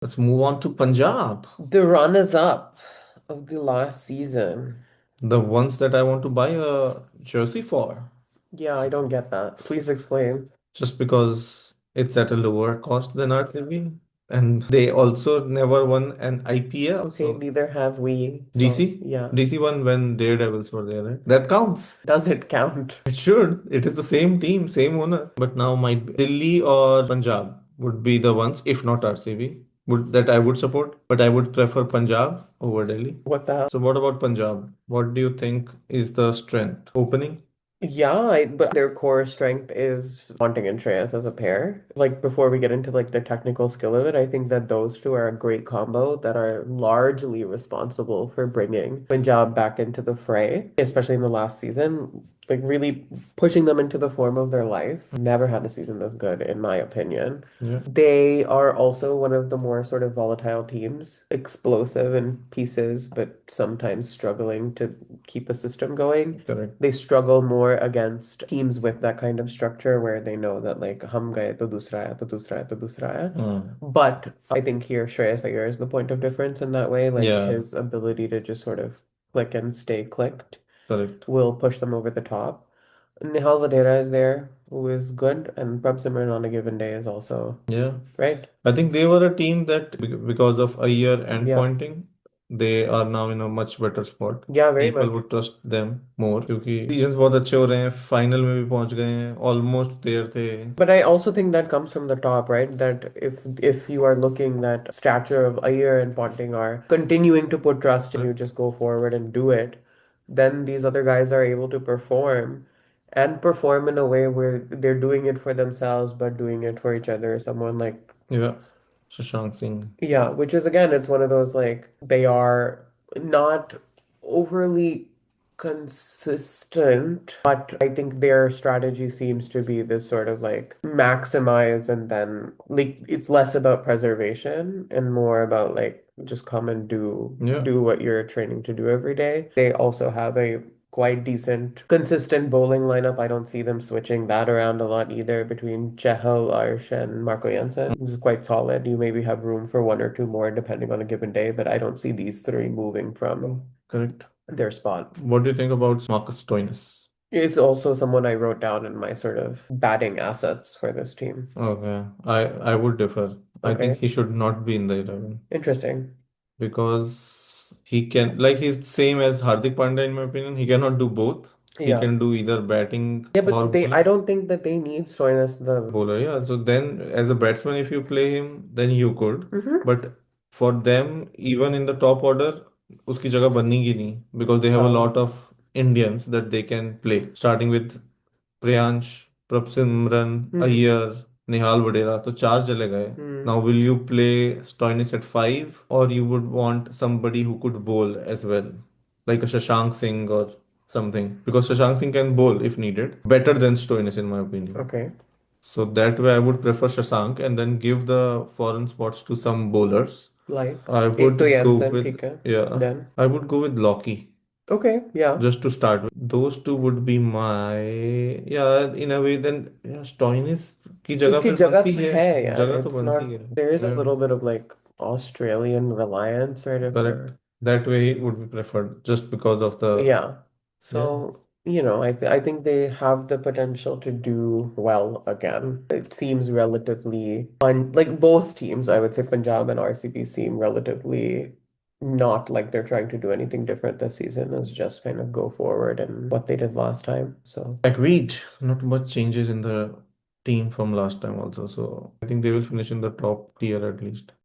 Let's move on to Punjab. The runners-up of the last season. The ones that I want to buy a jersey for. Yeah, I don't get that. Please explain. Just because it's at a lower cost than RCB. And they also never won an IPL. Okay, So neither have we. So, DC? yeah. DC won when Daredevils were there, right? That counts. Does it count? It should. It is the same team, same owner. But now might be Delhi or Punjab would be the ones, if not RCB, that I would support. But I would prefer Punjab over Delhi. What the hell? So what about Punjab? What do you think is the strength? Opening? Yeah, but their core strength is Ponting and Shreyas as a pair. Like before we get into like the technical skill of it, I think that those two are a great combo that are largely responsible for bringing Punjab back into the fray, especially in the last season. Like really pushing them into the form of their life. Never had a season this good, in my opinion. Yeah, They are also one of the more sort of volatile teams, explosive in pieces, but sometimes struggling to keep a system going. correct. They struggle more against teams with that kind of structure where they know that like hum gaye to dusra hai, to dusra hai, to dusra hai. Mm. But I think here Shreyas Iyer is the point of difference in that way. Like Yeah, his ability to just sort of click and stay clicked correct. will push them over the top. Nihal Vadera is there, who is good, and Prab Simran on a given day is also Yeah. right. I think they were a team that, because of Iyer and Yeah, Ponting, they are now in a much better spot. yeah, very People much. would trust them more क्योंकि seasons बहुत अच्छे हो रहे हैं, final में भी पहुंच गए हैं, ऑलमोस्ट देयर थे. But I also think that comes from the top, right? That if you are looking that stature of Iyer and Ponting are continuing to put trust in you, just go forward and do it, then these other guys are able to perform and perform in a way where they're doing it for themselves, but doing it for each other. Someone like Yeah, Shashank Singh. yeah, which is again, it's one of those like they are not overly consistent, but I think their strategy seems to be this sort of like maximize and then like it's less about preservation and more about like just come and Yeah, do what you're training to do every day. They also have a quite decent, consistent bowling lineup. I don't see them switching that around a lot either between Chehel, Arsh, and Marco Jansen. This is quite solid. You maybe have room for one or two more depending on a given day, but I don't see these three moving from correct. their spot. What do you think about Marcus Stoinis? It's also someone I wrote down in my sort of batting assets for this team. Okay, I would differ. I think Okay, he should not be in the 11 interesting. because he can, like, he's same as Hardik Pandya in my opinion. He cannot do both. He Yeah. can do either batting Yeah, or but I bowling. don't think that they need Stoinis the Bowler, yeah. So then, as a batsman, if you play him, then you could. hmm But for them, even in the top order, उसकी जगह बनेगी नहीं because they have a Oh. lot of Indians that they can play. Starting with Priyansh, Prabsimran, hmm Iyer, Nihal Vadera. तो चार चले गए. hmm Now, will you play Stoinis at five, or you would want somebody who could bowl as well, like a Shashank Singh or something? Because Shashank Singh can bowl if needed, better than Stoinis in my opinion. Okay. So that way, I would prefer Shashank and then give the foreign spots to some bowlers. Like I एक तो would go Jansen, with, ठीक है. yeah, Then I would go with Loki okay, yeah. just to start with. Those two would be my, yeah, in a way. Then yeah, Stoinis की जगह उसकी फिर जगह बनती तो है, है यार. जगह तो It's बनती not. है. There is a Yeah, little bit of like Australian reliance, right? If correct. we're That way it would be preferred just because of the, yeah. yeah, So, I think they have the potential to do well again. It seems relatively un like both teams, I would say Punjab and RCB seem relatively not like they're trying to do anything different this season. It's just kind of go forward and what they did last time. So, agreed. Not much changes in the team from last time also. So I think they will finish in the top tier at least.